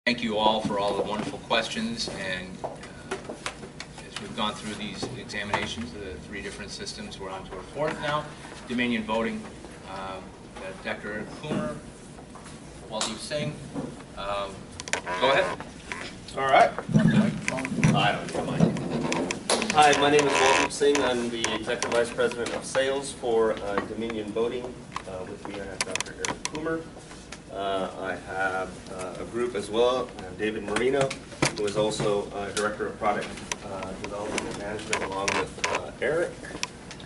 Thank you all for all the wonderful questions, and as we've gone through these examinations of the 3 different systems, we're on to our 4th now, Dominion voting. Dr. Eric Coomer, Waldeep Singh, go ahead. All right. I don't mind. Hi, my name is Waldeep Singh. I'm the Executive Vice President of Sales for Dominion Voting. With me I have Dr. Eric Coomer. I have a group as well. I have David Marino, who is also Director of Product Development and Management, along with Eric.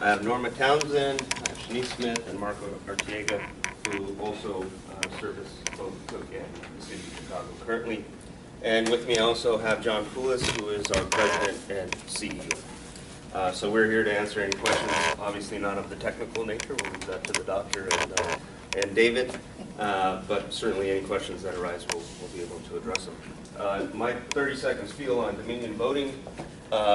I have Norma Townsend, Shanice Smith, and Marco Artiega, who also service both Cook and the City of Chicago currently. And with me I also have John Poulos, who is our President and CEO. So we're here to answer any questions, obviously not of the technical nature. We'll leave that to the doctor and David. But certainly any questions that arise, we'll be able to address them. My 30-second spiel on Dominion Voting.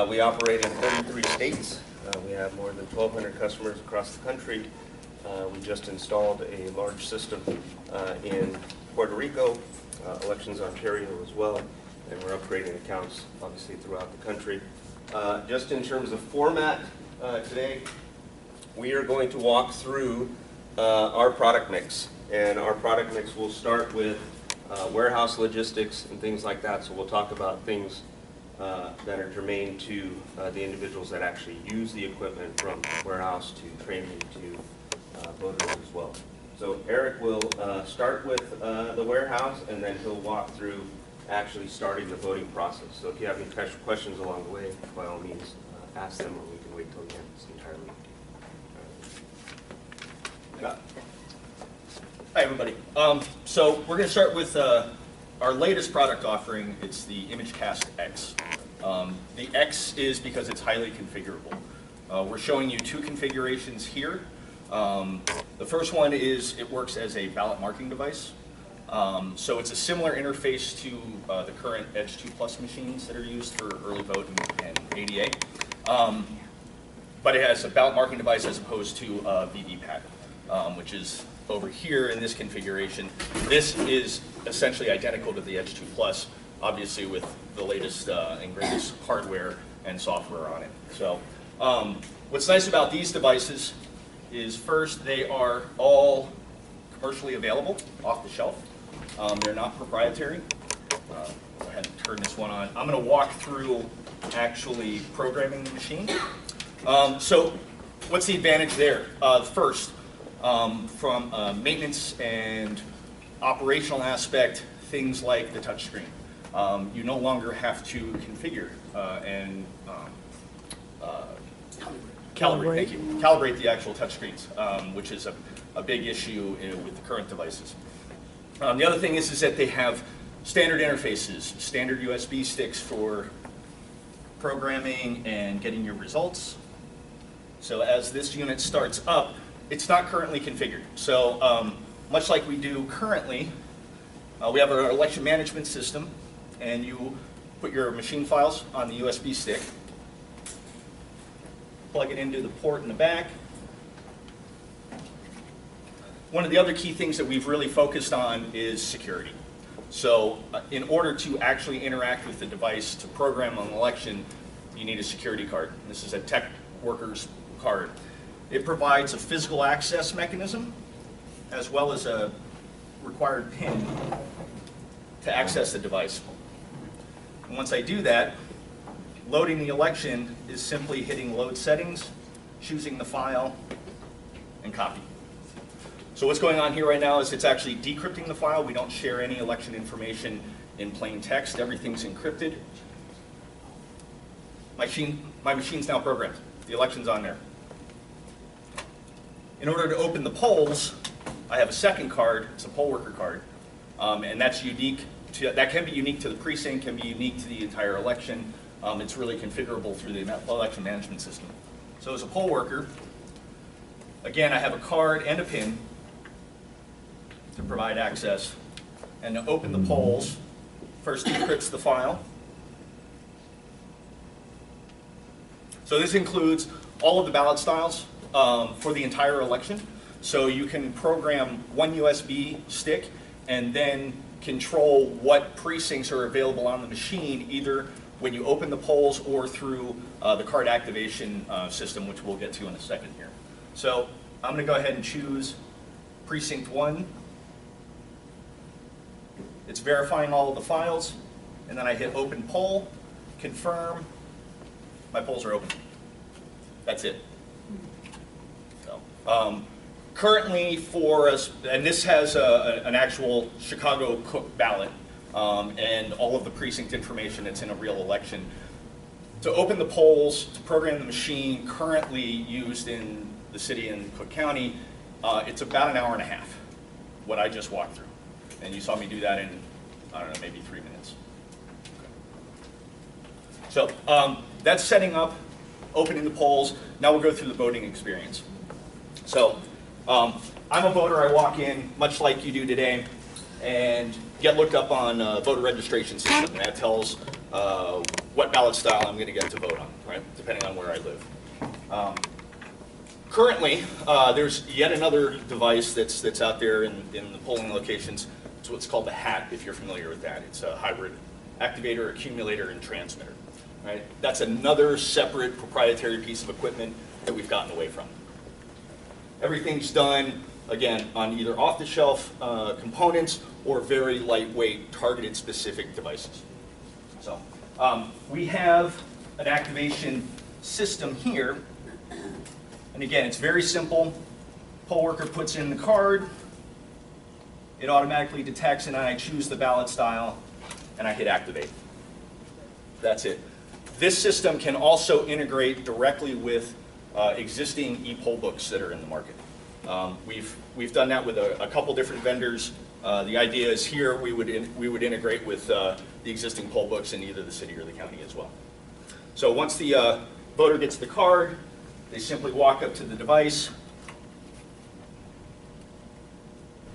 We operate in 33 states. We have more than 1,200 customers across the country. We just installed a large system in Puerto Rico, Elections Ontario as well, and we're upgrading accounts obviously throughout the country. Just in terms of format today, we are going to walk through our product mix. And our product mix will start with warehouse logistics and things like that. So we'll talk about things that are germane to the individuals that actually use the equipment, from warehouse to training to voters as well. So Eric will start with the warehouse, and then he'll walk through actually starting the voting process. So if you have any questions along the way, by all means ask them, or we can wait till the end. It's entirely up to you. Hi, everybody. So we're going to start with our latest product offering. It's the ImageCast X. The X is because it's highly configurable. We're showing you 2 configurations here. The first one is it works as a ballot marking device. So it's a similar interface to the current Edge 2 Plus machines that are used for early vote and ADA. But it has a ballot marking device as opposed to a VVPAT, which is over here in this configuration. This is essentially identical to the Edge 2 Plus, obviously with the latest and greatest hardware and software on it. So what's nice about these devices is, first, they are all commercially available off the shelf. They're not proprietary. Go ahead and turn this one on. I'm going to walk through actually programming the machine. So what's the advantage there? First, from a maintenance and operational aspect, things like the touchscreen. You no longer have to configure and calibrate the actual touchscreens, which is a big issue with the current devices. The other thing is that they have standard interfaces, standard USB sticks for programming and getting your results. So as this unit starts up, it's not currently configured. So much like we do currently, we have our election management system, and you put your machine files on the USB stick, plug it into the port in the back. One of the other key things that we've really focused on is security. So in order to actually interact with the device to program an election, you need a security card. This is a tech worker's card. It provides a physical access mechanism as well as a required PIN to access the device. And once I do that, loading the election is simply hitting load settings, choosing the file, and copy. So what's going on here right now is it's actually decrypting the file. We don't share any election information in plain text. Everything's encrypted. My machine's now programmed. The election's on there. In order to open the polls, I have a second card. It's a poll worker card, and that's unique. That can be unique to the precinct, can be unique to the entire election. It's really configurable through the election management system. So as a poll worker, again, I have a card and a PIN to provide access. And to open the polls, first decrypts the file. So this includes all of the ballot styles for the entire election. So you can program one USB stick and then control what precincts are available on the machine, either when you open the polls or through the card activation system, which we'll get to in a second here. So I'm going to go ahead and choose precinct 1. It's verifying all of the files, and then I hit open poll, confirm, my polls are open. That's it. So, currently for us, and this has an actual Chicago Cook ballot, and all of the precinct information that's in a real election. To open the polls, to program the machine currently used in the city and Cook County, it's about an hour and a half, what I just walked through. And you saw me do that in, I don't know, maybe 3 minutes. Okay. So that's setting up, opening the polls. Now we'll go through the voting experience. So I'm a voter. I walk in, much like you do today, and get looked up on voter registration system. And that tells what ballot style I'm going to get to vote on, right, depending on where I live. Currently, there's yet another device that's out there in the polling locations. It's what's called the HAT, if you're familiar with that. It's a hybrid activator, accumulator, and transmitter. Right? That's another separate proprietary piece of equipment that we've gotten away from. Everything's done, again, on either off-the-shelf components or very lightweight, targeted specific devices. So we have an activation system here. And again, it's very simple. Poll worker puts in the card. It automatically detects, and I choose the ballot style, and I hit activate. That's it. This system can also integrate directly with existing e-poll books that are in the market. We've done that with a couple different vendors. The idea is here we would integrate with the existing poll books in either the city or the county as well. So once the voter gets the card, they simply walk up to the device.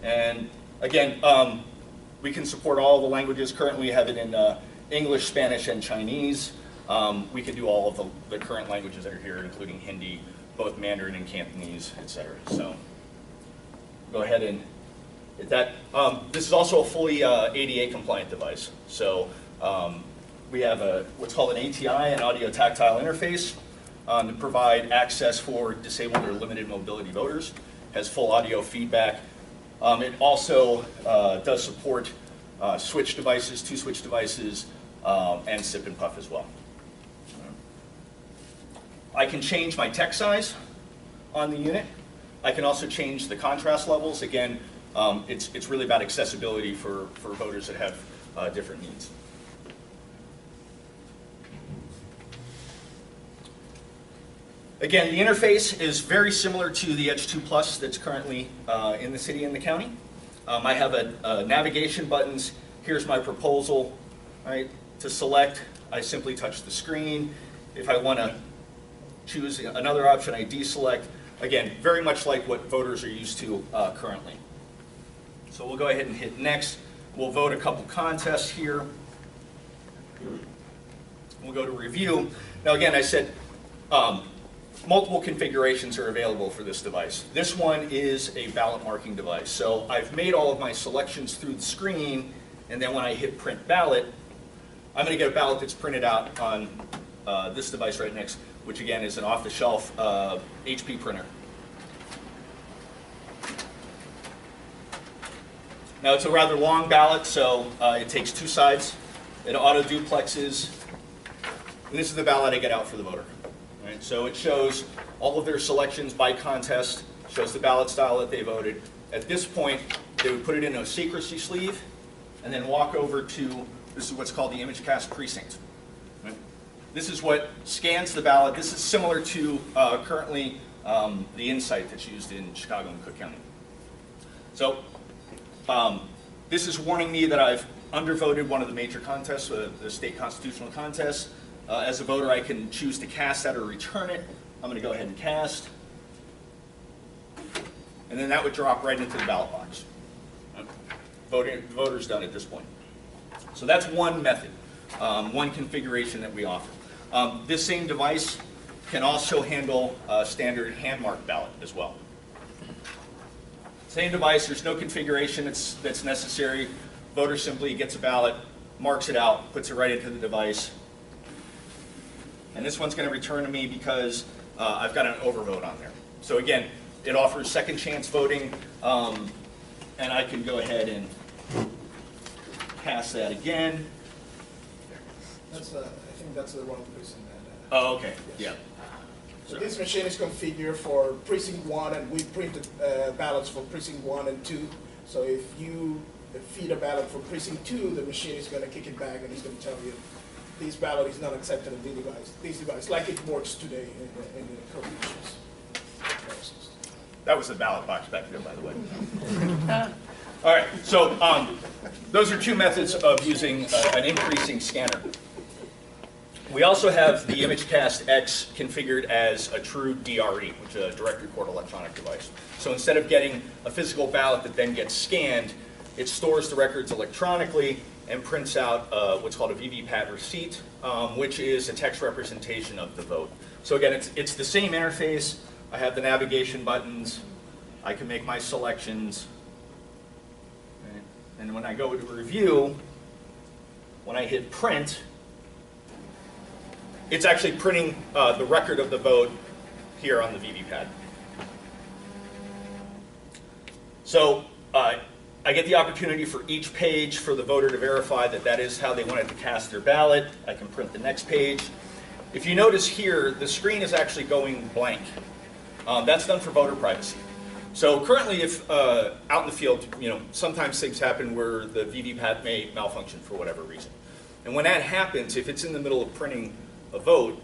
And again, we can support all the languages. Currently we have it in English, Spanish, and Chinese. We can do all of the current languages that are here, including Hindi, both Mandarin and Cantonese, etc. So go ahead and hit that. This is also a fully ADA compliant device. So we have what's called an ATI, an audio tactile interface, to provide access for disabled or limited mobility voters. Has full audio feedback. It also does support switch devices, 2 switch devices, and sip and puff as well. I can change my text size on the unit. I can also change the contrast levels. Again, it's really about accessibility for voters that have different needs. Again, the interface is very similar to the Edge 2 Plus that's currently in the city and the county. I have a navigation buttons. Here's my proposal. Right? To select, I simply touch the screen. If I want to choose another option, I deselect. Again, very much like what voters are used to currently. So we'll go ahead and hit next. We'll vote a couple contests here. We'll go to review. Now again, I said multiple configurations are available for this device. This one is a ballot marking device. So I've made all of my selections through the screen, and then when I hit print ballot, I'm going to get a ballot that's printed out on this device right next, which again is an off-the-shelf HP printer. Now it's a rather long ballot, so it takes 2 sides. It auto-duplexes. And this is the ballot I get out for the voter. Right? So it shows all of their selections by contest, shows the ballot style that they voted. At this point, they would put it in a secrecy sleeve and then walk over to, this is what's called the image cast precinct. Right? This is what scans the ballot. This is similar to currently the Insight that's used in Chicago and Cook County. So this is warning me that I've undervoted one of the major contests, the state constitutional contests. As a voter, I can choose to cast that or return it. I'm going to go ahead and cast. And then that would drop right into the ballot box. The voter's done at this point. So that's one method, one configuration that we offer. This same device can also handle standard hand-marked ballot as well. Same device, there's no configuration that's necessary. Voter simply gets a ballot, marks it out, puts it right into the device. And this one's going to return to me because I've got an overvote on there. So again, it offers second chance voting, and I can go ahead and cast that again. That's I think that's the wrong precinct. Oh, okay, Yes. yeah. So this machine is configured for precinct 1, and we printed ballots for precinct 1 and 2. So if you feed a ballot for precinct 2, the machine is going to kick it back and it's going to tell you this ballot is not accepted in this device, like it works today in the current issues. That was the ballot box back there, by the way. All right, so those are two methods of using an increasing scanner. We also have the ImageCast X configured as a true DRE, which is a direct report electronic device. So instead of getting a physical ballot that then gets scanned, it stores the records electronically and prints out what's called a VVPAT receipt, which is a text representation of the vote. So again, it's the same interface. I have the navigation buttons. I can make my selections. Right? And when I go to review, when I hit print, it's actually printing the record of the vote here on the VVPAT. So I get the opportunity for each page for the voter to verify that that is how they wanted to cast their ballot. I can print the next page. If you notice here, the screen is actually going blank. That's done for voter privacy. So currently, if out in the field, sometimes things happen where the VVPAT may malfunction for whatever reason. And when that happens, if it's in the middle of printing a vote,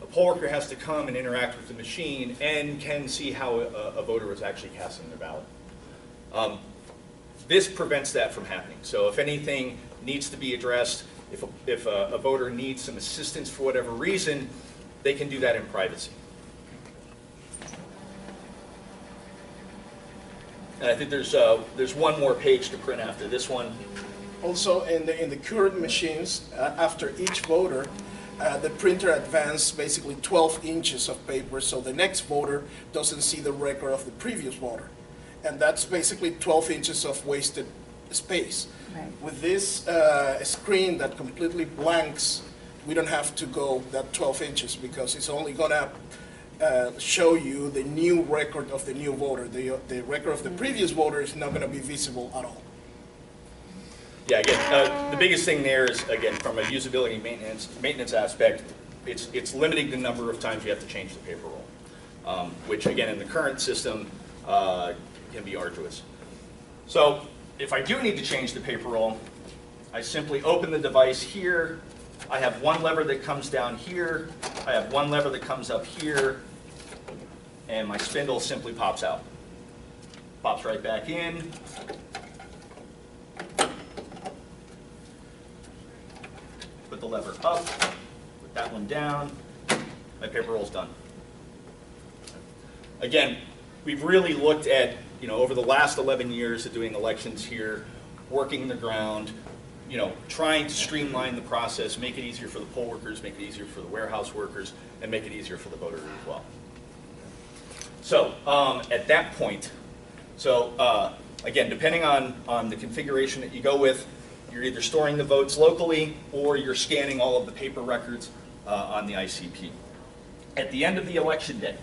a poll worker has to come and interact with the machine and can see how a voter is actually casting their ballot. This prevents that from happening. So if anything needs to be addressed, if a voter needs some assistance for whatever reason, they can do that in privacy. And I think there's one more page to print after this one. Also, in the current machines, after each voter, the printer advanced basically 12 inches of paper, so the next voter doesn't see the record of the previous voter. And that's basically 12 inches of wasted space. Right. With this screen that completely blanks, we don't have to go that 12 inches because it's only going to show you the new record of the new voter. The record of the previous voter is not going to be visible at all. Yeah, again, the biggest thing there is, again, from a usability maintenance aspect, it's limiting the number of times you have to change the paper roll, which, again, in the current system can be arduous. So if I do need to change the paper roll, I simply open the device here. I have one lever that comes down here. I have one lever that comes up here. And my spindle simply pops out. Pops right back in. Put the lever up, put that one down, my paper roll's done. Again, we've really looked at, over the last 11 years of doing elections here, working the ground, trying to streamline the process, make it easier for the poll workers, make it easier for the warehouse workers, and make it easier for the voters as well. So at that point, again, depending on the configuration that you go with, you're either storing the votes locally or you're scanning all of the paper records on the ICP. At the end of the election day,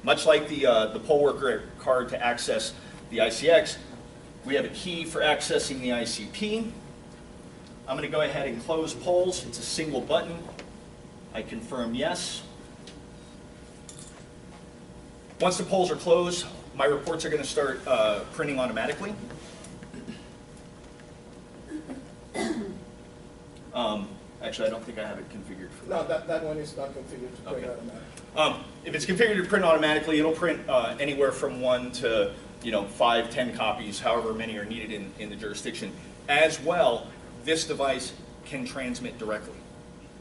much like the poll worker card to access the ICX, we have a key for accessing the ICP. I'm going to go ahead and close polls. It's a single button. I confirm yes. Once the polls are closed, my reports are going to start printing automatically. Actually, I don't think I have it configured for that. No, that one is not configured to print automatically. If it's configured to print automatically, it'll print anywhere from 1 to 5, 10 copies, however many are needed in the jurisdiction. As well, this device can transmit directly.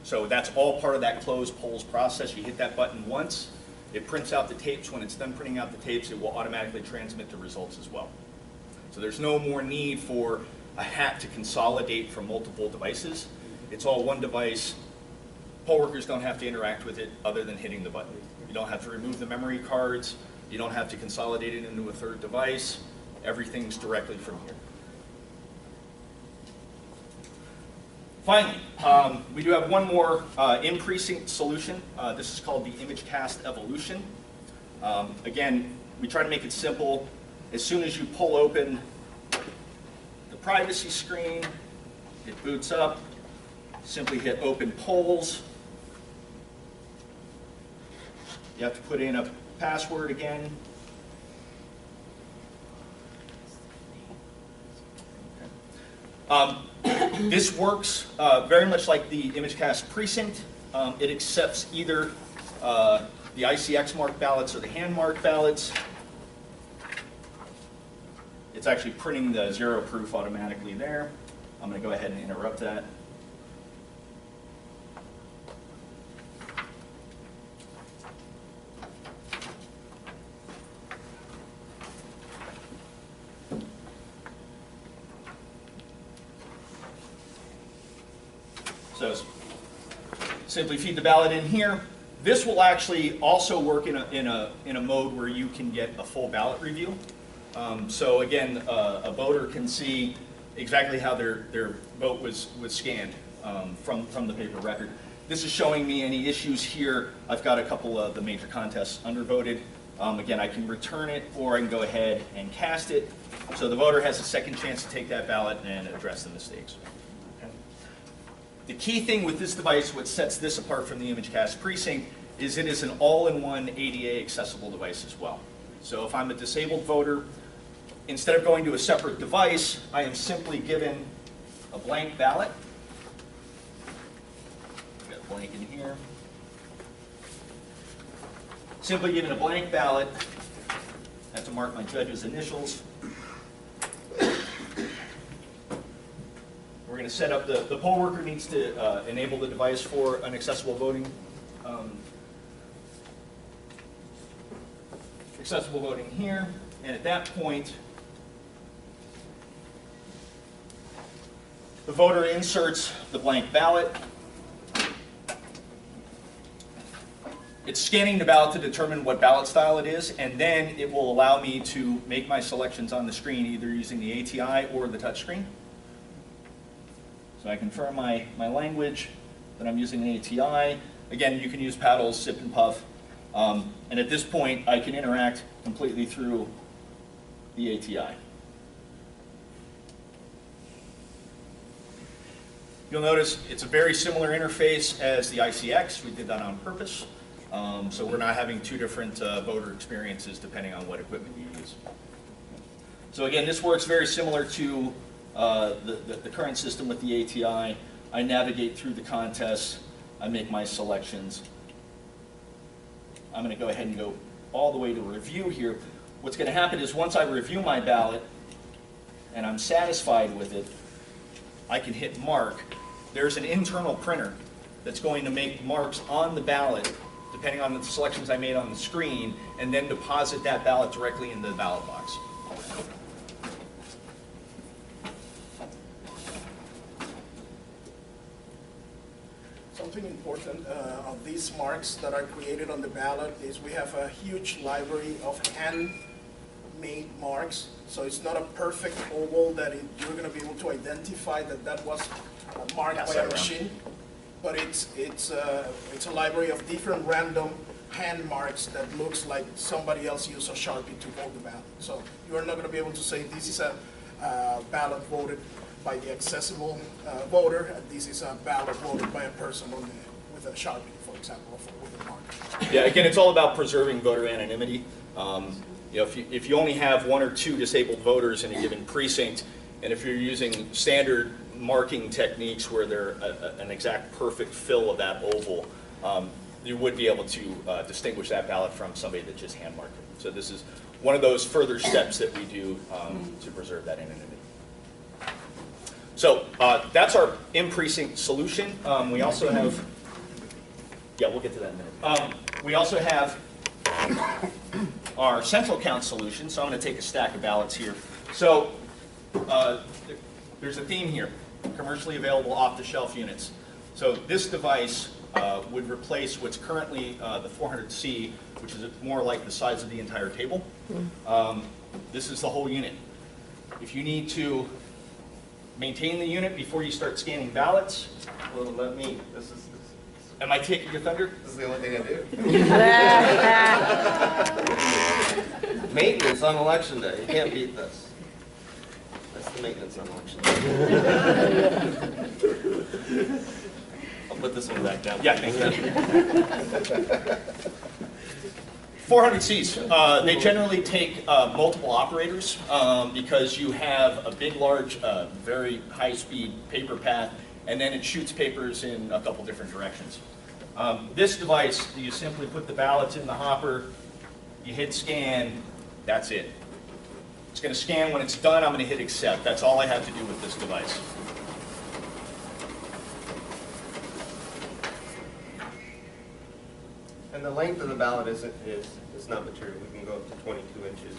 So that's all part of that closed polls process. You hit that button once, it prints out the tapes. When it's done printing out the tapes, it will automatically transmit the results as well. So there's no more need for a hat to consolidate from multiple devices. It's all one device. Poll workers don't have to interact with it other than hitting the button. You don't have to remove the memory cards. You don't have to consolidate it into a third device. Everything's directly from here. Finally, we do have one more in-precinct solution. This is called the ImageCast Evolution. Again, we try to make it simple. As soon as you pull open the privacy screen, it boots up. Simply hit Open Polls. You have to put in a password again. This works very much like the ImageCast Precinct. It accepts either the ICX marked ballots or the hand marked ballots. It's actually printing the zero proof automatically there. I'm going to go ahead and interrupt that. So simply feed the ballot in here. This will actually also work in a mode where you can get a full ballot review. So again, a voter can see exactly how their vote was scanned from the paper record. This is showing me any issues here. I've got a couple of the major contests undervoted. Again, I can return it or I can go ahead and cast it. So the voter has a second chance to take that ballot and address the mistakes. The key thing with this device, what sets this apart from the ImageCast Precinct, is it is an all-in-one ADA accessible device as well. So if I'm a disabled voter, instead of going to a separate device, I am simply given a blank ballot. I've got a blank in here. Simply given a blank ballot. I have to mark my judge's initials. We're going to set up, the poll worker needs to enable the device for an accessible voting here, and at that point, the voter inserts the blank ballot. It's scanning the ballot to determine what ballot style it is, and then it will allow me to make my selections on the screen either using the ATI or the touchscreen. So I confirm my language that I'm using an ATI. Again, you can use paddles, sip and puff. And at this point, I can interact completely through the ATI. You'll notice it's a very similar interface as the ICX. We did that on purpose. So we're not having two different voter experiences depending on what equipment you use. So again, this works very similar to the current system with the ATI. I navigate through the contests. I make my selections. I'm going to go ahead and go all the way to review here. What's going to happen is once I review my ballot and I'm satisfied with it, I can hit mark. There's an internal printer that's going to make marks on the ballot depending on the selections I made on the screen, and then deposit that ballot directly into the ballot box. Something important of these marks that are created on the ballot is we have a huge library of handmade marks. So it's not a perfect oval that you're going to be able to identify that was marked by a machine. But it's a library of different random hand marks that looks like somebody else used a Sharpie to vote the ballot. So you're not going to be able to say this is a ballot voted by the accessible voter, and this is a ballot voted by a person with a Sharpie, for example, with a marker. Yeah, again, it's all about preserving voter anonymity. If you only have one or two disabled voters in a given precinct, and if you're using standard marking techniques where they're an exact perfect fill of that oval, you would be able to distinguish that ballot from somebody that just hand marked it. So this is one of those further steps that we do to preserve that anonymity. So that's our in-precinct solution. We also have, yeah, we'll get to that in a minute. We also have our central count solution. So I'm going to take a stack of ballots here. So there's a theme here. Commercially available off-the-shelf units. So this device would replace what's currently the 400C, which is more like the size of the entire table. This is the whole unit. If you need to maintain the unit before you start scanning ballots, Well, let me, am I taking your thunder? this is the only thing I do. Maintenance on election day, you can't beat this. That's the maintenance on election day. I'll put this one back down. Yeah, thank you. 400Cs, they generally take multiple operators because you have a big, large, very high-speed paper path, and then it shoots papers in a couple different directions. This device, you simply put the ballots in the hopper, you hit scan, that's it. It's going to scan. When it's done, I'm going to hit accept. That's all I have to do with this device. And the length of the ballot is not material. We can go up to 22 inches,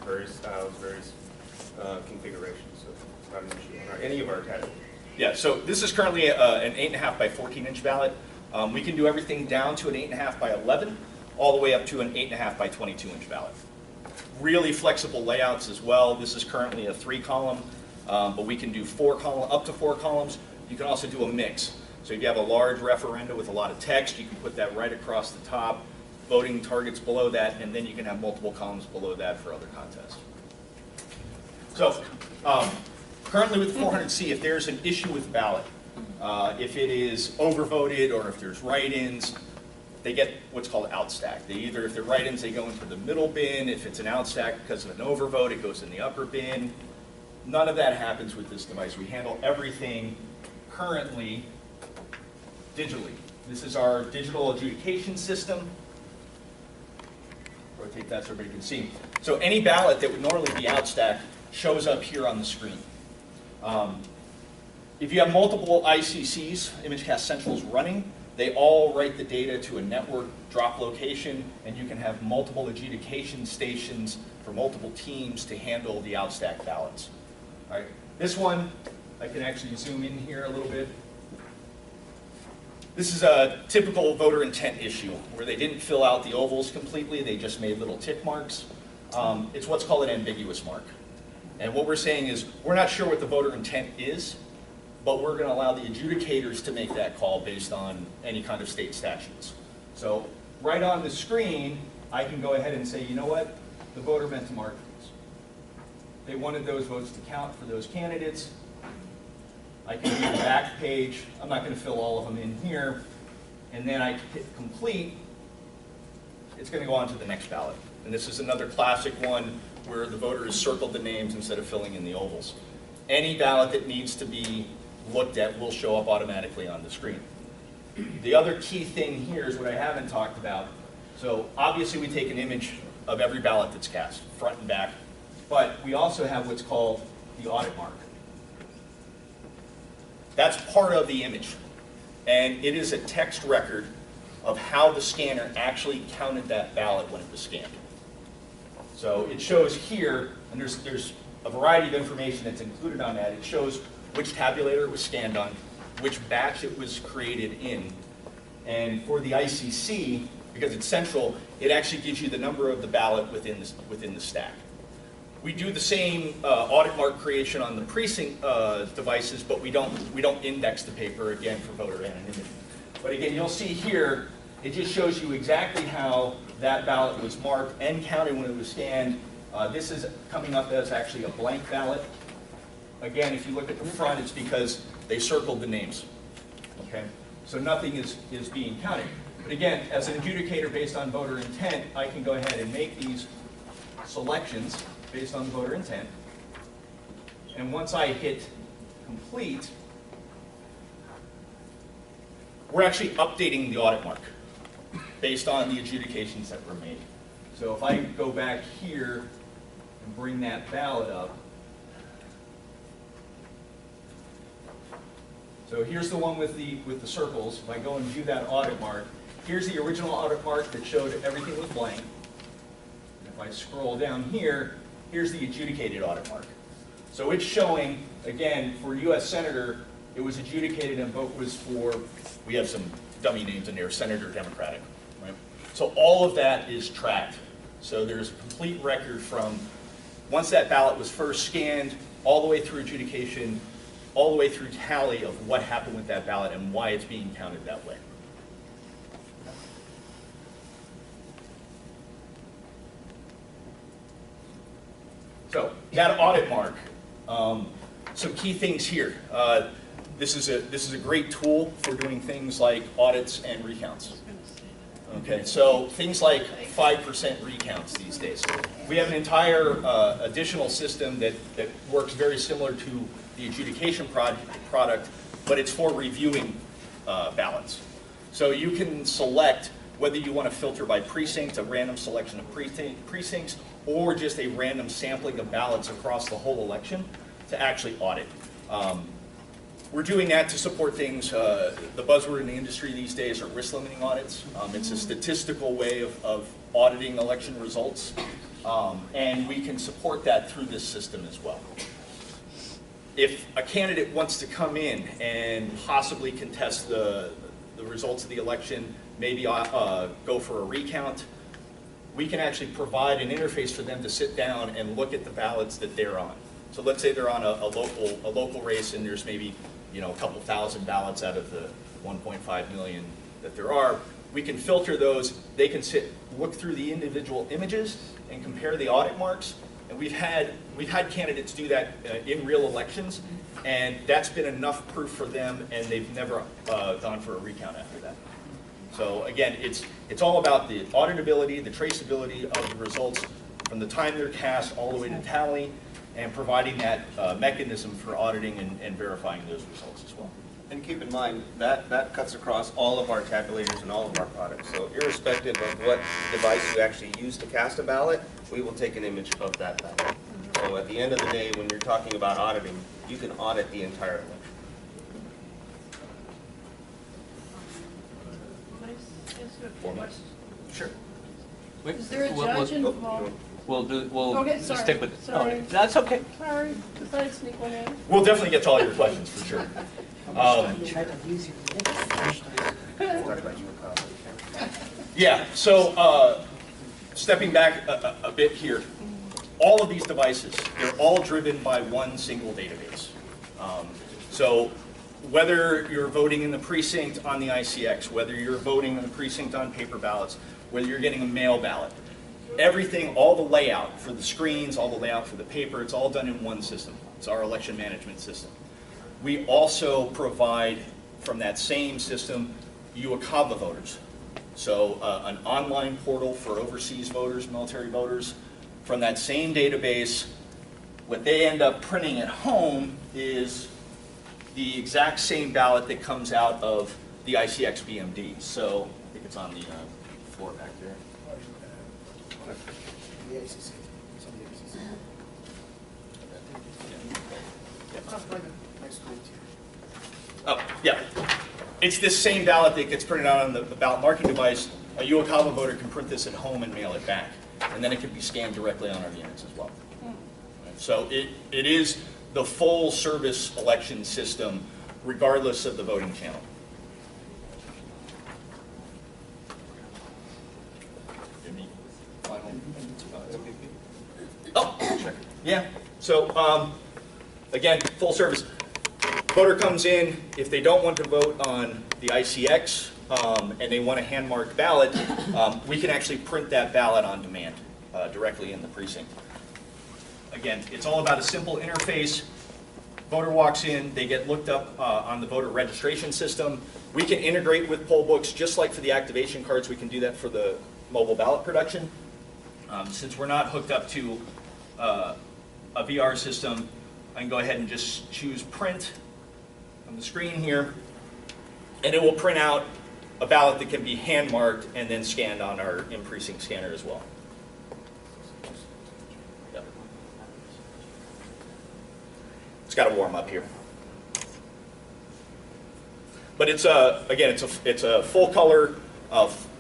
various styles, various configurations. So it's not an issue on any of our categories. Yeah, so this is currently an 8.5 by 14 inch ballot. We can do everything down to an 8.5 by 11, all the way up to an 8.5 by 22 inch ballot. Really flexible layouts as well. This is currently a 3-column, but we can do up to 4 columns. You can also do a mix. So if you have a large referenda with a lot of text, you can put that right across the top, voting targets below that, and then you can have multiple columns below that for other contests. So currently with 400C, if there's an issue with ballot, if it is overvoted or if there's write-ins, they get what's called outstack. If they're write-ins, they go into the middle bin. If it's an outstack because of an overvote, it goes in the upper bin. None of that happens with this device. We handle everything currently digitally. This is our digital adjudication system. Rotate that so everybody can see. So any ballot that would normally be outstacked shows up here on the screen. If you have multiple ICCs, ImageCast Centrals running, they all write the data to a network drop location, and you can have multiple adjudication stations for multiple teams to handle the outstacked ballots. All right. This one, I can actually zoom in here a little bit. This is a typical voter intent issue where they didn't fill out the ovals completely, they just made little tick marks. It's what's called an ambiguous mark. And what we're saying is, we're not sure what the voter intent is, but we're going to allow the adjudicators to make that call based on any kind of state statutes. So right on the screen, I can go ahead and say, you know what, the voter meant to mark these. They wanted those votes to count for those candidates. I can do the back page. I'm not going to fill all of them in here. And then I hit complete. It's going to go on to the next ballot. And this is another classic one where the voter has circled the names instead of filling in the ovals. Any ballot that needs to be looked at will show up automatically on the screen. The other key thing here is what I haven't talked about. So obviously we take an image of every ballot that's cast, front and back, but we also have what's called the audit mark. That's part of the image, and it is a text record of how the scanner actually counted that ballot when it was scanned. So it shows here, and there's a variety of information that's included on that. It shows which tabulator it was scanned on, which batch it was created in. And for the ICC, because it's central, it actually gives you the number of the ballot within the stack. We do the same audit mark creation on the precinct devices, but we don't index the paper, again, for voter anonymity. But again, you'll see here, it just shows you exactly how that ballot was marked and counted when it was scanned. This is coming up as actually a blank ballot. Again, if you look at the front, it's because they circled the names. Okay, so nothing is being counted. But again, as an adjudicator based on voter intent, I can go ahead and make these selections based on the voter intent. And once I hit complete, we're actually updating the audit mark based on the adjudications that were made. So if I go back here and bring that ballot up, so here's the one with the circles. If I go and view that audit mark, here's the original audit mark that showed everything was blank. And if I scroll down here, here's the adjudicated audit mark. So it's showing, again, for U.S. Senator, it was adjudicated and vote was for, we have some dummy names in there, Senator Democratic, right? So all of that is tracked. So there's a complete record from once that ballot was first scanned, all the way through adjudication, all the way through tally of what happened with that ballot and why it's being counted that way. So that audit mark, some key things here. This is a great tool for doing things like audits and recounts. Okay, so things like 5% recounts these days. We have an entire additional system that works very similar to the adjudication product, but it's for reviewing ballots. So you can select whether you want to filter by precinct, a random selection of precincts, or just a random sampling of ballots across the whole election to actually audit. We're doing that to support things, the buzzword in the industry these days are risk limiting audits. It's a statistical way of auditing election results, and we can support that through this system as well. If a candidate wants to come in and possibly contest the results of the election, maybe go for a recount, we can actually provide an interface for them to sit down and look at the ballots that they're on. So let's say they're on a local race and there's maybe a couple thousand ballots out of the 1.5 million that there are. We can filter those. They can look through the individual images and compare the audit marks. And we've had candidates do that in real elections, and that's been enough proof for them, and they've never gone for a recount after that. So again, it's all about the auditability, the traceability of the results from the time they're cast all the way to tally, and providing that mechanism for auditing and verifying those results as well. And keep in mind, that cuts across all of our tabulators and all of our products. So irrespective of what device you actually use to cast a ballot, we will take an image of that ballot. So at the end of the day, when you're talking about auditing, you can audit the entire election. Sure. Is there a judge involved? We'll Okay, just sorry. stick with. Sorry. Oh, that's okay. Sorry, decided to sneak one in. We'll definitely get to all your questions for sure. Yeah, so stepping back a bit here, all of these devices, they're all driven by one single database. So whether you're voting in the precinct on the ICX, whether you're voting in the precinct on paper ballots, whether you're getting a mail ballot, everything, all the layout for the screens, all the layout for the paper, it's all done in one system. It's our election management system. We also provide, from that same system, UACAVA voters. So an online portal for overseas voters, military voters. From that same database, what they end up printing at home is the exact same ballot that comes out of the ICX BMD. So I think it's on the floor back there. The ACC. It's on the ACC. Next to it. Oh, yeah. It's this same ballot that gets printed out on the ballot marking device. A UACAVA voter can print this at home and mail it back. And then it can be scanned directly on our units as well. So it is the full service election system, regardless of the voting channel. Oh, yeah. So again, full service. Voter comes in, if they don't want to vote on the ICX and they want a hand-marked ballot, we can actually print that ballot on demand directly in the precinct. Again, it's all about a simple interface. Voter walks in, they get looked up on the voter registration system. We can integrate with poll books, just like for the activation cards, we can do that for the mobile ballot production. Since we're not hooked up to a VR system, I can go ahead and just choose print on the screen here, and it will print out a ballot that can be hand marked and then scanned on our in-precinct scanner as well. Yep. It's got to warm up here. But it's again, it's a full color,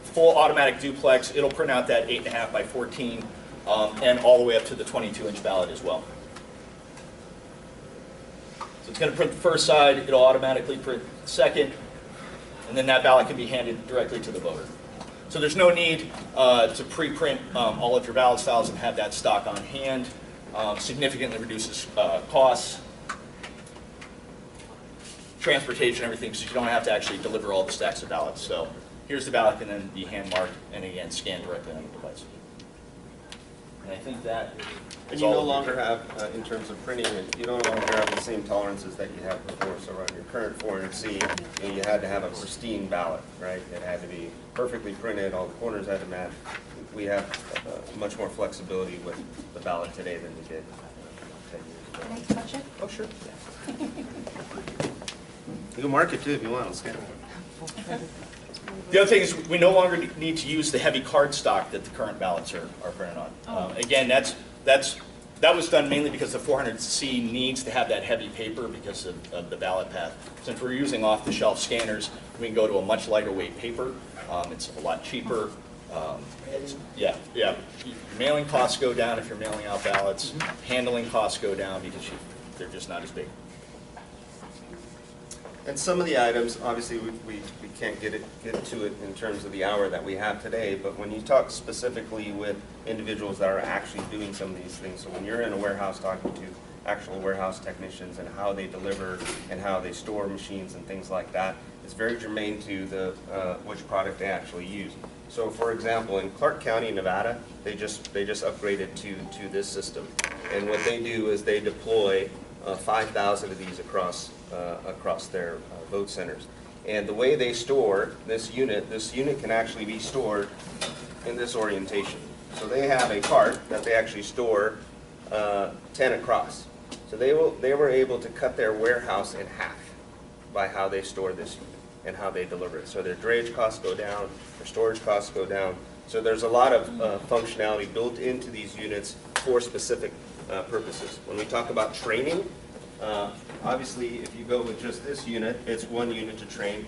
full automatic duplex. It'll print out that 8.5 by 14 and all the way up to the 22-inch ballot as well. So it's going to print the first side, it'll automatically print the second, and then that ballot can be handed directly to the voter. So there's no need to pre-print all of your ballot styles and have that stock on hand. significantly reduces costs, transportation, everything, so you don't have to actually deliver all the stacks of ballots. So here's the ballot, and then be hand marked, and again, scanned directly on the device. And I think that And is you all no of longer have, in terms of printing it, you no longer have the same tolerances that you had before. So on your current 400C, you had to have a pristine ballot, right? It had to be perfectly printed, all the corners had to match. We have much more flexibility with the ballot today than we did 10 years ago. Can I touch it? Oh, sure. You can mark it too if you want, I'll scan it. The other thing is we no longer need to use the heavy cardstock that the current ballots are printed on. Again, that was done mainly because the 400C needs to have that heavy paper because of the ballot path. Since we're using off-the-shelf scanners, we can go to a much lighter weight paper. It's a lot cheaper. Yeah. Your mailing costs go down if you're mailing out ballots. Handling costs go down because they're just not as big. And some of the items, obviously, we can't get to it in terms of the hour that we have today, but when you talk specifically with individuals that are actually doing some of these things, so when you're in a warehouse talking to actual warehouse technicians and how they deliver and how they store machines and things like that, it's very germane to the which product they actually use. So, for example, in Clark County, Nevada, they just upgraded to this system, and what they do is they deploy 5,000 of these across their vote centers. And the way they store this unit can actually be stored in this orientation. So they have a cart that they actually store 10 across. So they were able to cut their warehouse in half by how they store this unit and how they deliver it. So their drayage costs go down, their storage costs go down. So there's a lot of functionality built into these units for specific purposes. When we talk about training, obviously if you go with just this unit, it's one unit to train.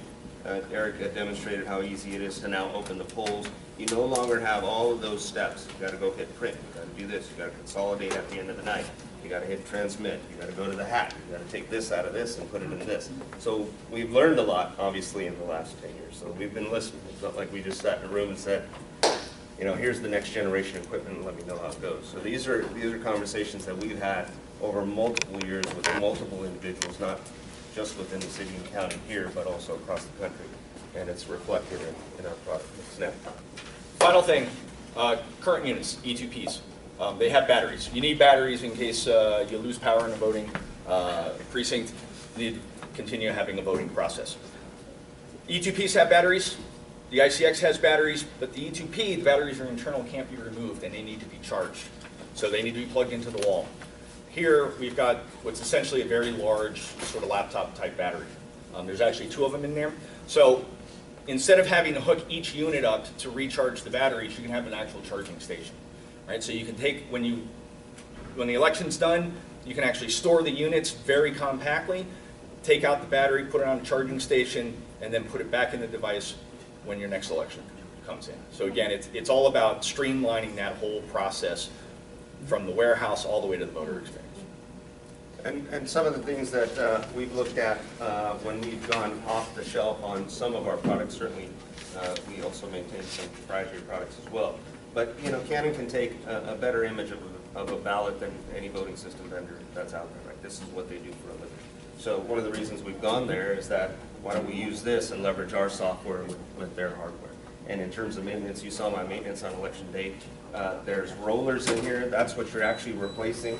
Eric demonstrated how easy it is to now open the polls. You no longer have all of those steps. You got to go hit print, you got to do this, you got to consolidate at the end of the night, you got to hit transmit, you got to go to the hat, you got to take this out of this and put it in this. So we've learned a lot, obviously, in the last 10 years. So we've been listening. It's not like we just sat in a room and said, you know, here's the next generation equipment and let me know how it goes. So these are conversations that we've had over multiple years with multiple individuals, not just within the city and county here, but also across the country. And it's reflected in our product. Snap. Final thing, current units, E2Ps. They have batteries. You need batteries in case you lose power in a voting precinct. You need to continue having a voting process. E2Ps have batteries. The ICX has batteries, but the E2P, the batteries are internal, can't be removed, and they need to be charged. So they need to be plugged into the wall. Here, we've got what's essentially a very large sort of laptop-type battery. There's actually 2 of them in there. So instead of having to hook each unit up to recharge the batteries, you can have an actual charging station. Right? So you can take, when the election's done, you can actually store the units very compactly, take out the battery, put it on a charging station, and then put it back in the device when your next election comes in. So again, it's all about streamlining that whole process from the warehouse all the way to the voter experience. And some of the things that we've looked at when we've gone off the shelf on some of our products, certainly we also maintain some proprietary products as well. But you know, Canon can take a better image of a ballot than any voting system vendor that's out there. Right? This is what they do for a living. So one of the reasons we've gone there is that why don't we use this and leverage our software with their hardware? And in terms of maintenance, you saw my maintenance on election day. There's rollers in here. That's what you're actually replacing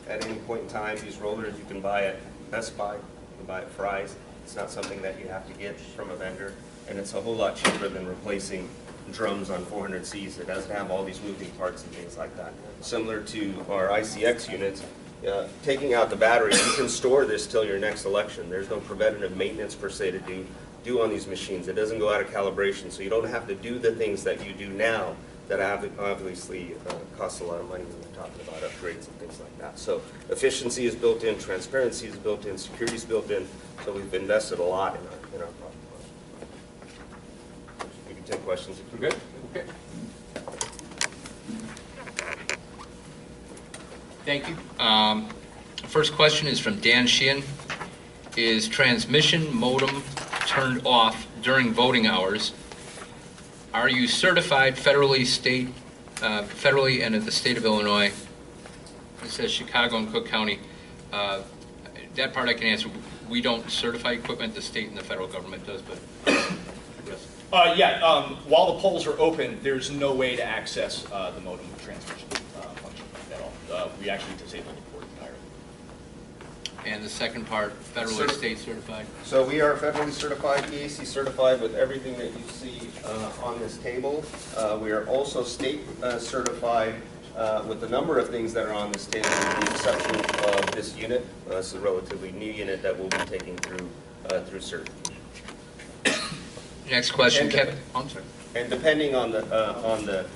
at any point in time. These rollers you can buy at Best Buy, you can buy at Fry's. It's not something that you have to get from a vendor. And it's a whole lot cheaper than replacing drums on 400Cs. It doesn't have all these moving parts and things like that. Similar to our ICX units, taking out the battery, you can store this till your next election. There's no preventative maintenance per se to do on these machines. It doesn't go out of calibration, so you don't have to do the things that you do now that obviously cost a lot of money when we're talking about upgrades and things like that. So efficiency is built in, transparency is built in, security is built in, so we've invested a lot in our product. We can take questions if you're good. Okay. Thank you. First question is from Dan Sheehan. Is transmission modem turned off during voting hours? Are you certified federally and at the state of Illinois It says Chicago and Cook County. That part I can answer. We don't certify equipment. The state and the federal government does, but yes. While the polls are open, there's no way to access the modem transmission function at all. We actually disable the port entirely. And the second part, federal or state certified? So we are federally certified, EAC certified with everything that you see on this table. We are also state certified with a number of things that are on this table, with the exception of this unit. This is a relatively new unit that we'll be taking through certification. Next question, And Kevin. Oh, I'm sorry. And depending on the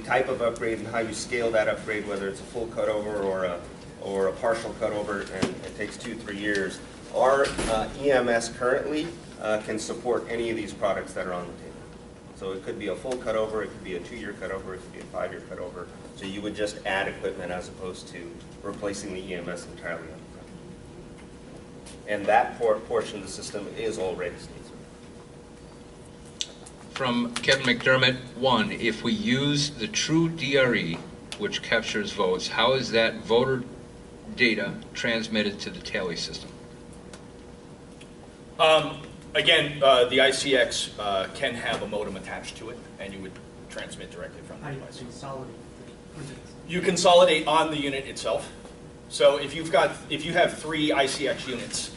type of upgrade and how you scale that upgrade, whether it's a full cutover or a partial cutover, and it takes 2-3 years, our EMS currently can support any of these products that are on the table. So it could be a full cutover, it could be a 2-year cutover, it could be a 5-year cutover. So you would just add equipment as opposed to replacing the EMS entirely on the front. And that portion of the system is already state certified. From Kevin McDermott, 1, if we use the true DRE, which captures votes, how is that voter data transmitted to the tally system? Again, the ICX can have a modem attached to it, and you would transmit directly from the device. You consolidate on the unit itself. So if you have 3 ICX units,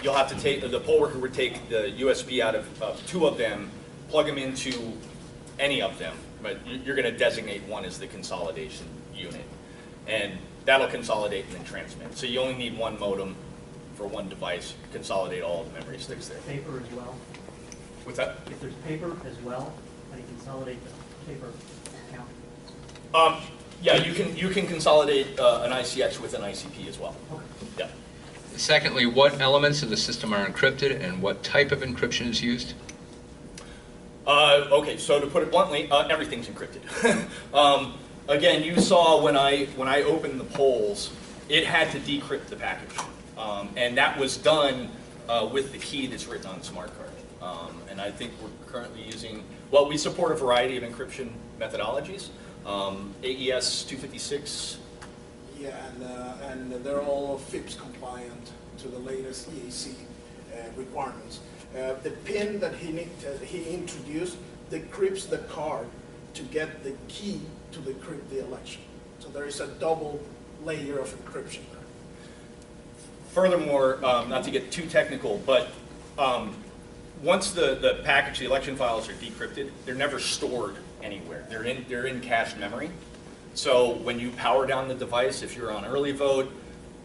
you'll have to take, the poll worker would take the USB out of 2 of them, plug them into any of them, but you're going to designate one as the consolidation unit. And that'll consolidate and then transmit. So you only need 1 modem for 1 device, consolidate all of the memory sticks there. Paper as well? What's that? If there's paper as well, how do you consolidate the paper count? Yeah, you can consolidate an ICX with an ICP as well. Okay. Yeah. Secondly, what elements of the system are encrypted and what type of encryption is used? Okay, so to put it bluntly, everything's encrypted. Again, you saw when I opened the polls, it had to decrypt the package, and that was done with the key that's written on the smart card. And I think we're currently using, well, we support a variety of encryption methodologies. AES 256. Yeah, and they're all FIPS compliant to the latest EAC requirements. The PIN that he introduced decrypts the card to get the key to decrypt the election. So there is a double layer of encryption there. Furthermore, not to get too technical, but once the package, the election files are decrypted, they're never stored anywhere. They're in cached memory. So when you power down the device, if you're on early vote,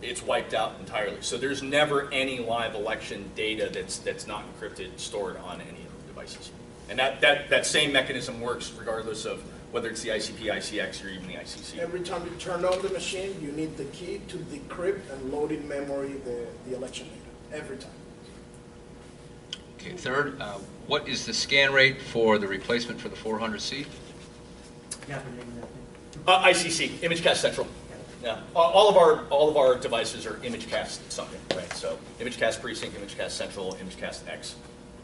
it's wiped out entirely. So there's never any live election data that's not encrypted stored on any of the devices. And that same mechanism works regardless of whether it's the ICP, ICX, or even the ICC. Every time you turn on the machine, you need the key to decrypt and load in memory the election data. Every time. Okay, third, what is the scan rate for the replacement for the 400C? Yeah, the name of that thing. ICC, ImageCast Central. Yeah, all of our devices are ImageCast something, right? So ImageCast Precinct, ImageCast Central, ImageCast X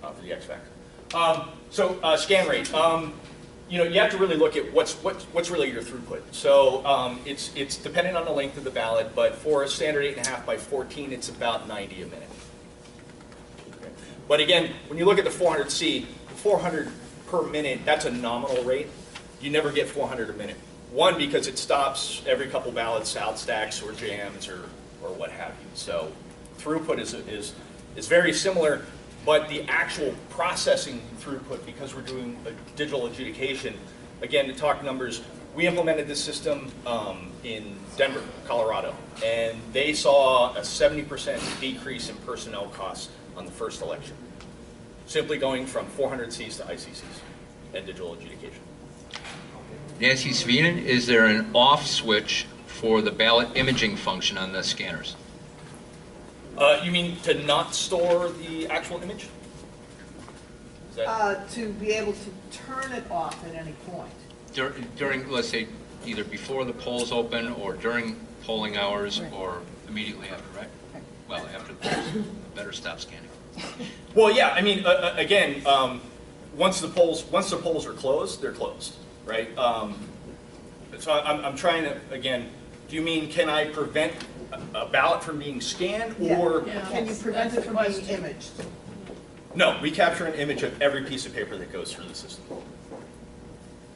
for the X factor. So scan rate. You have to really look at what's really your throughput. So it's dependent on the length of the ballot, but for a standard 8.5 by 14, it's about 90 a minute. Okay. But again, when you look at the 400C, 400 per minute, that's a nominal rate. You never get 400 a minute. One, because it stops every couple ballots, out stacks or jams or what have you. So throughput is very similar, but the actual processing throughput, because we're doing a digital adjudication, again, to talk numbers, we implemented this system in Denver, Colorado, and they saw a 70% decrease in personnel costs on the first election, simply going from 400Cs to ICCs and digital adjudication. Nancy Svenen, is there an off switch for the ballot imaging function on the scanners? You mean to not store the actual image? Is that... To be able to turn it off at any point. During, let's say, either before the polls open or during polling hours or immediately after, right? Well, after the polls, better stop scanning. Well, yeah. I mean, again, once the polls are closed, they're closed, right? So I'm trying to again Do you mean, can I prevent a ballot from being scanned, or? Yeah. Can you prevent it from being imaged? No, we capture an image of every piece of paper that goes through the system.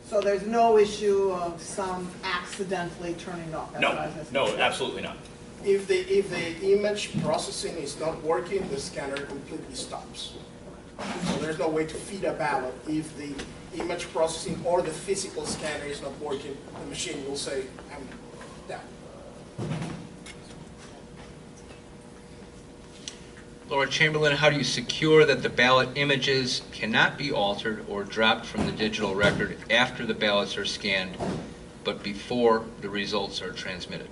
So there's no issue of some accidentally turning it off? That's what I was asking. No, absolutely not. If the image processing is not working, the scanner completely stops. So there's no way to feed a ballot. If the image processing or the physical scanner is not working, the machine will say, I'm down. Laura Chamberlain, how do you secure that the ballot images cannot be altered or dropped from the digital record after the ballots are scanned, but before the results are transmitted?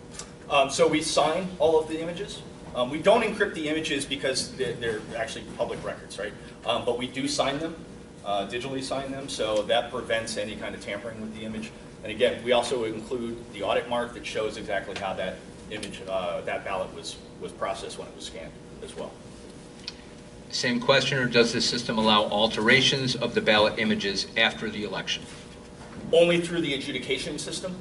So we sign all of the images. We don't encrypt the images because they're actually public records, right? But we do sign them, digitally sign them, so that prevents any kind of tampering with the image. And again, we also include the audit mark that shows exactly how that image, that ballot was processed when it was scanned as well. Same question, or does the system allow alterations of the ballot images after the election? Only through the adjudication system.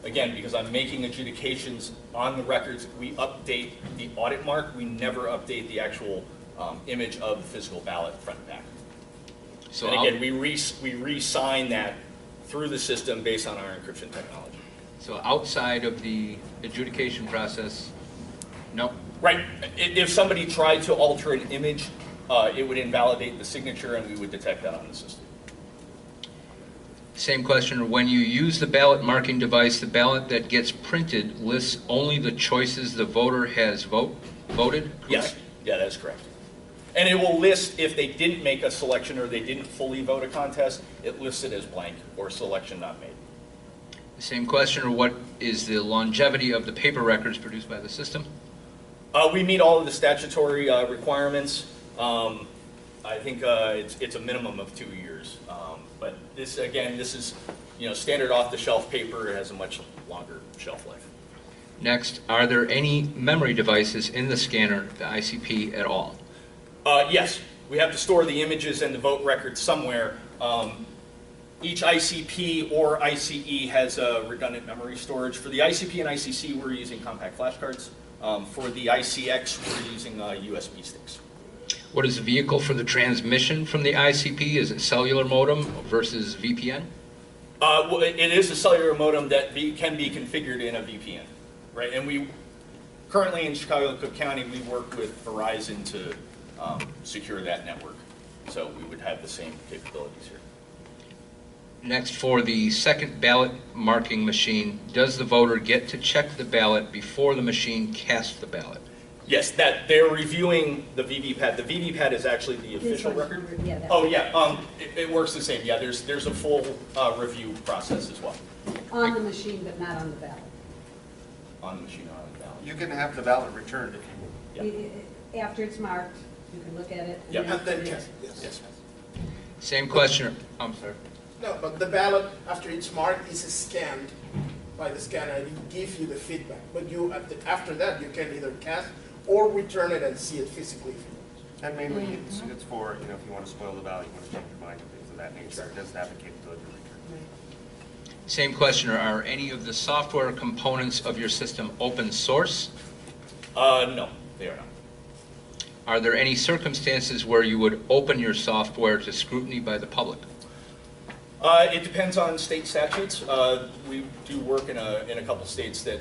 Again, because I'm making adjudications on the records, we update the audit mark. We never update the actual image of the physical ballot front and back. So and again, we re-sign that through the system based on our encryption technology. So outside of the adjudication process, no? Right. If somebody tried to alter an image, it would invalidate the signature, and we would detect that on the system. Same question, when you use the ballot marking device, the ballot that gets printed lists only the choices the voter has voted? Correct? Yes. Yeah, that is correct. And it will list if they didn't make a selection or they didn't fully vote a contest, it lists it as blank or selection not made. Same question, or what is the longevity of the paper records produced by the system? We meet all of the statutory requirements. I think it's a minimum of 2 years. But this, again, this is standard off-the-shelf paper. It has a much longer shelf life. Next, are there any memory devices in the scanner, the ICP, at all? Yes, we have to store the images and the vote records somewhere. Each ICP or ICE has a redundant memory storage. For the ICP and ICC, we're using compact flashcards. For the ICX, we're using USB sticks. What is the vehicle for the transmission from the ICP? Is it cellular modem versus VPN? Well, it is a cellular modem that can be configured in a VPN, right? And we currently in Chicago, Cook County, we work with Verizon to secure that network. So we would have the same capabilities here. Next, for the second ballot marking machine, does the voter get to check the ballot before the machine casts the ballot? Yes, that they're reviewing the VVPAT. The VVPAT is actually the official record. Yeah, Oh yeah, it works the same. Yeah, there's a full review process as well. on the machine, but not on the ballot. On the machine, on the ballot. You can have the ballot returned if you Yeah. After it's marked, you can look at it. Yeah. And then put it in. test, yes. Yes. Same question. I'm sorry. No, but the ballot, after it's marked, is scanned by the scanner and it gives you the feedback. But you, after that, you can either cast or return it and see it physically if you want. And mainly it's for, if you want to spoil the ballot, you want to change your mind and things of that nature. It doesn't have the capability to return. Same question. Are any of the software components of your system open source? No, they are not. Are there any circumstances where you would open your software to scrutiny by the public? It depends on state statutes. We do work in a couple states that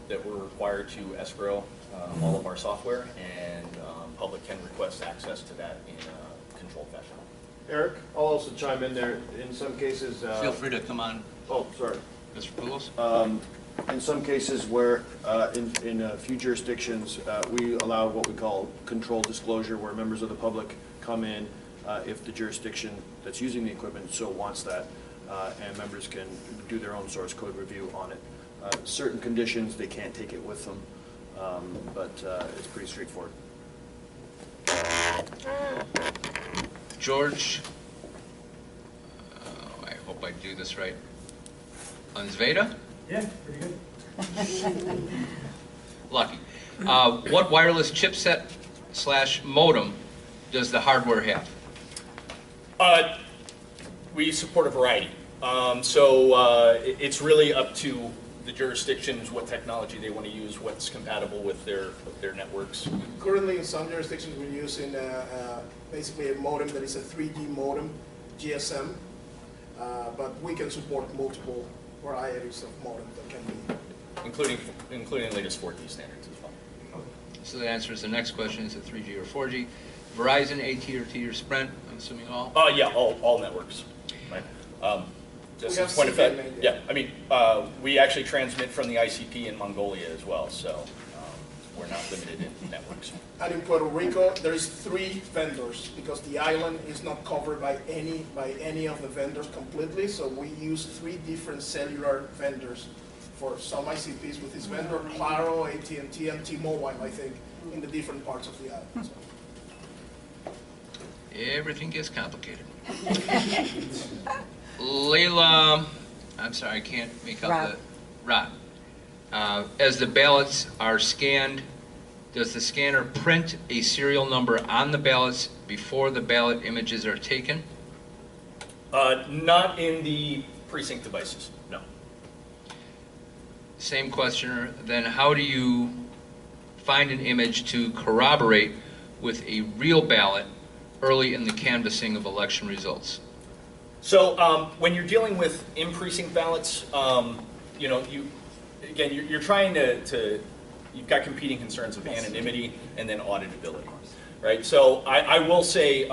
we're required to escrow all of our software, and public can request access to that in a controlled fashion. Eric, I'll also chime in there. In some cases, Feel free to come on, oh, sorry. Mr. Poulos. In some cases where, in a few jurisdictions, we allow what we call controlled disclosure, where members of the public come in if the jurisdiction that's using the equipment so wants that, and members can do their own source code review on it. Certain conditions, they can't take it with them, but it's pretty straightforward. George, I hope I do this right. Ansveda? Yeah, pretty good. Lucky. What wireless chipset / modem does the hardware have? We support a variety. So it's really up to the jurisdictions, what technology they want to use, what's compatible with their networks. Currently, in some jurisdictions, we're using basically a modem that is a 3G modem, GSM, but we can support multiple varieties of modems that can be. Including latest 4G standards as well. So that answers the next question, is it 3G or 4G? Verizon, AT&T, or Sprint, I'm assuming all? Yeah, all networks, right? Just We as have a point of fact, CDMA, yeah, I mean, we actually transmit from the ICP in Mongolia as well, so we're not limited in networks. And in Puerto Rico, there is 3 vendors because the island is not covered by any of the vendors completely. So we use 3 different cellular vendors for some ICPs with this vendor, Claro, AT&T, and TMobile, I think, in the different parts of the island. So. Everything gets complicated. Layla, I'm sorry, I can't make out the... Rob. As the ballots are scanned, does the scanner print a serial number on the ballots before the ballot images are taken? Not in the precinct devices, no. Same questioner, then how do you find an image to corroborate with a real ballot early in the canvassing of election results? So when you're dealing with in-precinct ballots, you know, you're trying to, you've got competing concerns of anonymity and then auditability, right? So I will say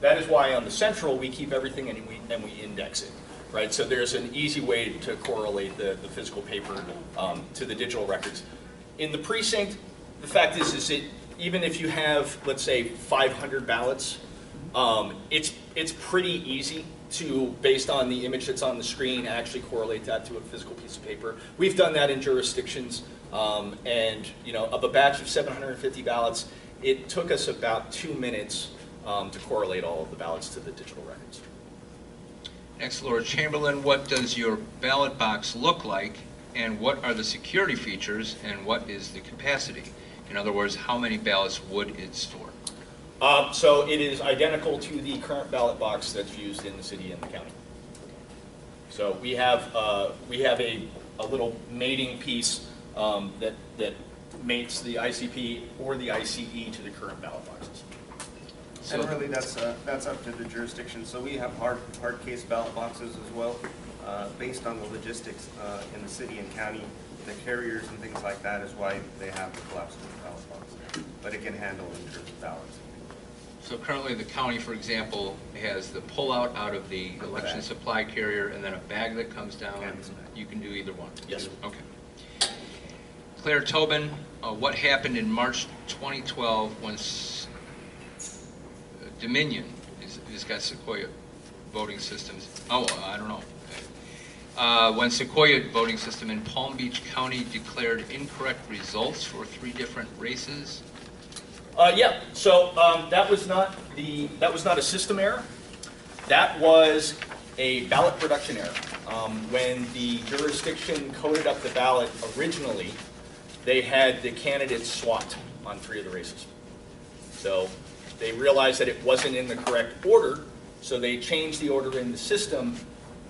that is why on the central we keep everything and we index it, right? So there's an easy way to correlate the physical paper to the digital records. In the precinct, the fact is that even if you have, let's say, 500 ballots, it's pretty easy to, based on the image that's on the screen, actually correlate that to a physical piece of paper. We've done that in jurisdictions, and you know, of a batch of 750 ballots, it took us about 2 minutes to correlate all of the ballots to the digital records. Next, Lord Chamberlain, what does your ballot box look like, and what are the security features, and what is the capacity? In other words, how many ballots would it store? So it is identical to the current ballot box that's used in the city and the county. So we have a little mating piece that mates the ICP or the ICE to the current ballot boxes. And really, that's up to the jurisdiction. So we have hard case ballot boxes as well, based on the logistics in the city and county. The carriers and things like that is why they have the collapsible ballot box. But it can handle in terms of ballots. So currently the county, for example, has the pullout out of the election supply carrier and then a bag that comes down. You can do either one? Yes. Okay. Claire Tobin, what happened in March 2012 when Dominion, he's got Sequoia voting systems. Oh, I don't know. When Sequoia voting system in Palm Beach County declared incorrect results for 3 different races. Yeah. So that was not a system error. That was a ballot production error. When the jurisdiction coded up the ballot originally, they had the candidates swapped on 3 of the races. So they realized that it wasn't in the correct order, so they changed the order in the system.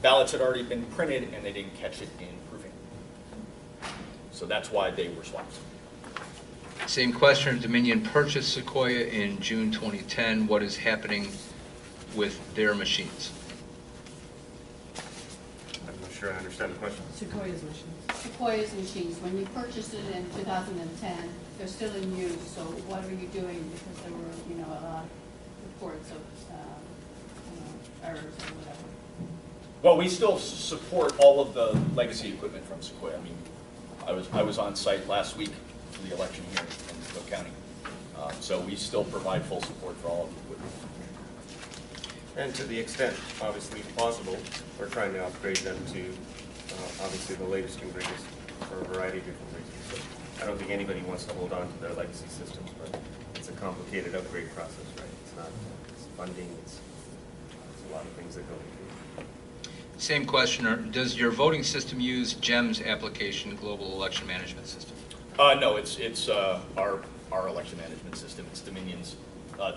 Ballots had already been printed, and they didn't catch it in proofing. So that's why they were swapped. Same question. Dominion purchased Sequoia in June 2010. What is happening with their machines? I'm not sure I understand the question. Sequoia's machines. Sequoia's machines, when you purchased it in 2010, they're still in use, so what are you doing? Because there were, you know, a lot of reports of, errors or whatever. Well, we still support all of the legacy equipment from Sequoia. I mean, I was on site last week for the election here in Cook County, so we still provide full support for all of the equipment. And to the extent, obviously, possible, we're trying to upgrade them to, obviously, the latest and greatest for a variety of different reasons. So I don't think anybody wants to hold on to their legacy systems, but it's a complicated upgrade process, right? It's not, it's funding, it's a lot of things that go into it. Same questioner. Does your voting system use GEMS application, Global Election Management System? No, it's our election management system. It's Dominion's.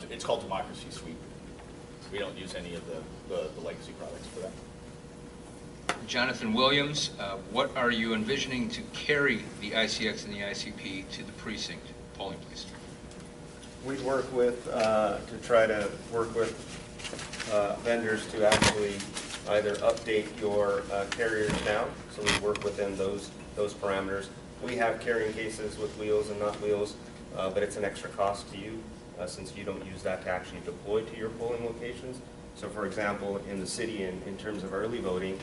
It's called Democracy Suite. We don't use any of the legacy products for that. Jonathan Williams, what are you envisioning to carry the ICX and the ICP to the precinct polling place? We'd work with, to try to work with vendors to actually either update your carriers now, so we work within those parameters. We have carrying cases with wheels and not wheels, but it's an extra cost to you since you don't use that to actually deploy to your polling locations. So for example, in the city, in terms of early voting,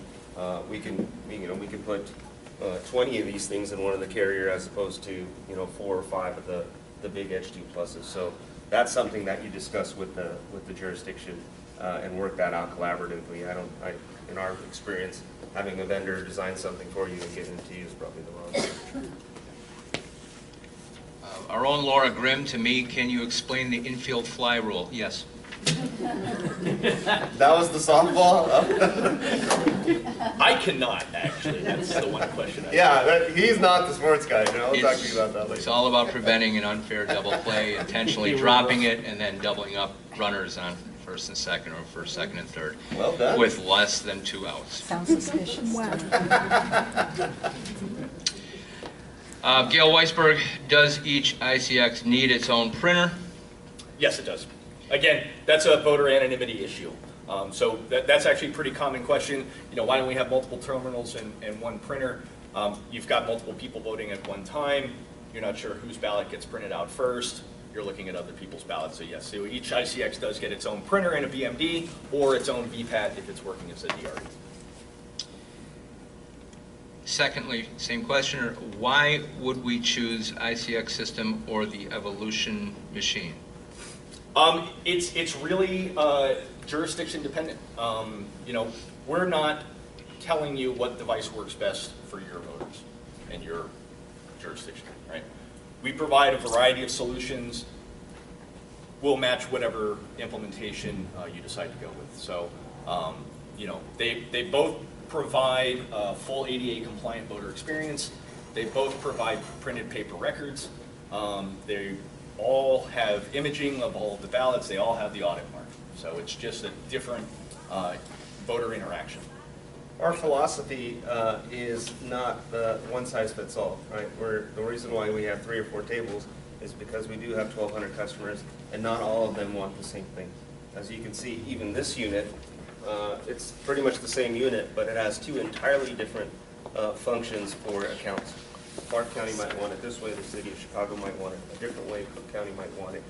we can put 20 of these things in one of the carrier as opposed to 4 or 5 of the big H2 pluses. So that's something that you discuss with the jurisdiction and work that out collaboratively. In our experience, having a vendor design something for you and giving it to you is probably the wrong thing. Our own Laura Grimm, to me, can you explain the infield fly rule? Yes. That was the softball? I cannot, actually. That's the one question I He's not the sports guy. We'll talk to you about that later. It's all about preventing an unfair double play, intentionally dropping it, and then doubling up runners on first and second, or first, second, and third. Well done. With less than 2 outs. Sounds suspicious. Gail Weisberg, does each ICX need its own printer? Yes, it does. Again, that's a voter anonymity issue. So that's actually a pretty common question. Why don't we have multiple terminals and one printer? You've got multiple people voting at one time. You're not sure whose ballot gets printed out first. You're looking at other people's ballots. So yes, so each ICX does get its own printer and a BMD, or its own VPAT if it's working as a DRE. Secondly, same question, why would we choose ICX system or the Evolution machine? It's really jurisdiction dependent. We're not telling you what device works best for your voters and your jurisdiction, right? We provide a variety of solutions. We'll match whatever implementation you decide to go with. So, they both provide full ADA compliant voter experience. They both provide printed paper records. They all have imaging of all of the ballots. They all have the audit mark. So it's just a different voter interaction. Our philosophy is not one size fits all, right? The reason why we have 3 or 4 tables is because we do have 1,200 customers, and not all of them want the same thing. As you can see, even this unit, it's pretty much the same unit, but it has 2 entirely different functions for accounts. Clark County might want it this way, the city of Chicago might want it a different way, Cook County might want it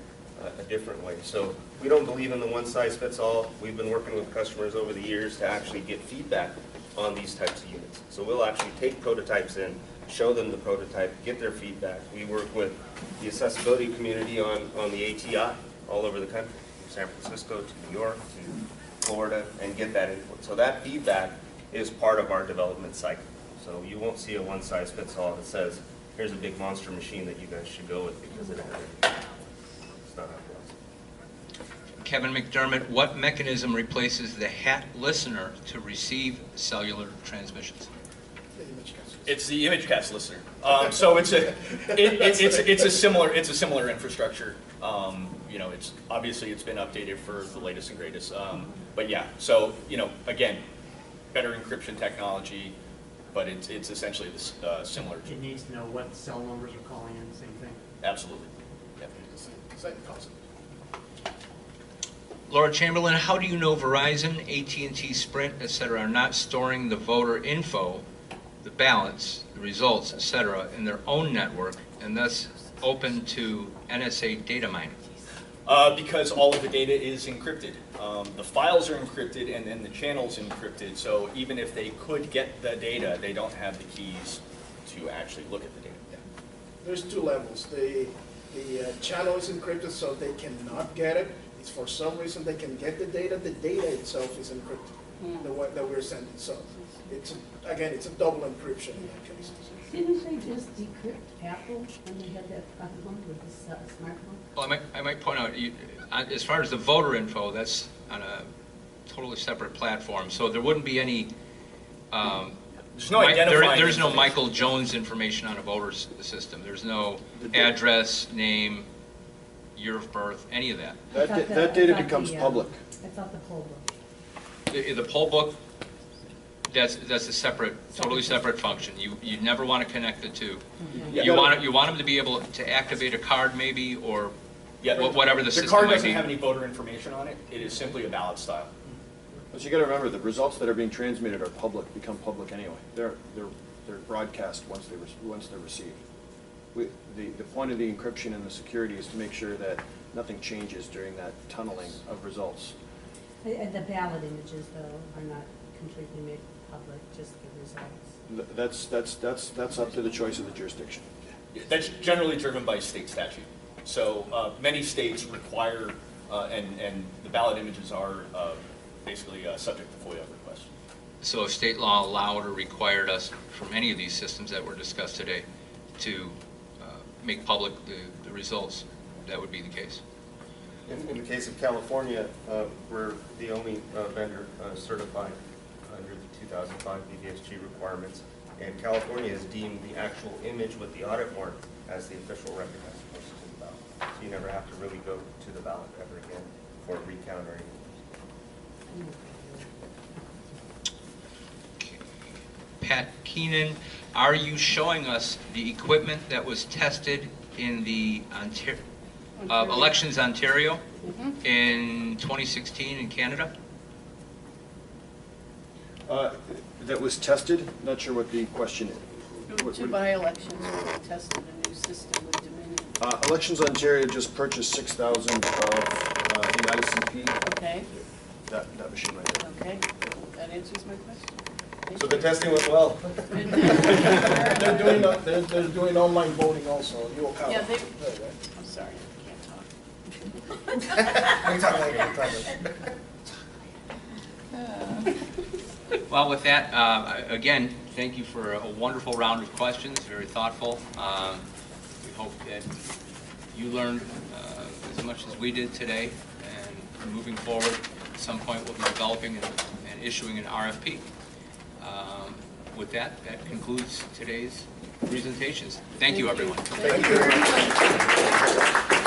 a different way. So we don't believe in the one size fits all. We've been working with customers over the years to actually get feedback on these types of units. So we'll actually take prototypes in, show them the prototype, get their feedback. We work with the accessibility community on the ATI all over the country, from San Francisco to New York to Florida, and get that input. So that feedback is part of our development cycle. So you won't see a one size fits all that says, here's a big monster machine that you guys should go with because it has everything. It's not how it works. Kevin McDermott, what mechanism replaces the hat listener to receive cellular transmissions? It's the ImageCast listener. So it's a similar infrastructure. It's obviously it's been updated for the latest and greatest. But yeah, so again, better encryption technology, but it's essentially this, similar to. It needs to know what cell numbers are calling in, same thing. Absolutely. Yeah. Same concept. Laura Chamberlain, how do you know Verizon, AT&T, Sprint, et cetera, are not storing the voter info, the ballots, the results, et cetera, in their own network, and thus open to NSA data mining? Because all of the data is encrypted. The files are encrypted and then the channel's encrypted, so even if they could get the data, they don't have the keys to actually look at the data. Yeah. There's 2 levels. The channel is encrypted, so they cannot get it. If for some reason they can get the data itself is encrypted, the one that we're sending. So it's a double encryption in that case. Didn't they just decrypt Apple when they had that problem with the smartphone? Well, I might point out, as far as the voter info, that's on a totally separate platform, so there wouldn't be any. There's no identifying. There's no Michael Jones information on a voter's system. There's no address, name, year of birth, any of that. That data becomes public. I thought the poll book. The poll book That's a separate, totally separate function. You never want to connect the two. Yeah. You want them to be able to activate a card maybe, or Yeah, whatever the the system card might doesn't be. have any voter information on it. It is simply a ballot style. But you got to remember, the results that are being transmitted are public, become public anyway. They're broadcast once they're received. The point of the encryption and the security is to make sure that nothing changes during that tunneling of results. And the ballot images, though, are not completely made public, just the results. That's up to the choice of the jurisdiction. That's generally driven by state statute. So many states require, and the ballot images are basically subject to FOIA requests. So if state law allowed or required us from any of these systems that were discussed today to make public the results, that would be the case. In the case of California, we're the only vendor certified under the 2005 BVSG requirements, and California has deemed the actual image with the audit mark as the official record as opposed to the ballot. So you never have to really go to the ballot ever again for a recount or anything. Okay. Pat Keenan, are you showing us the equipment that was tested in the Elections Ontario in 2016 in Canada? That was tested? Not sure what the question is. Two by-elections where we tested a new system with Dominion. Elections Ontario just purchased 6,000 of the ICP. Okay, That machine right there. okay, that answers my question. So the testing went well. They're doing online voting also. You'll count. Yeah, they, Right. I'm sorry, I can't talk. We can talk later. Well, with that, again, thank you for a wonderful round of questions, very thoughtful. We hope that you learned as much as we did today, and moving forward, at some point we'll be developing and issuing an RFP. With that concludes today's presentations. Thank you, everyone. Thank you very much.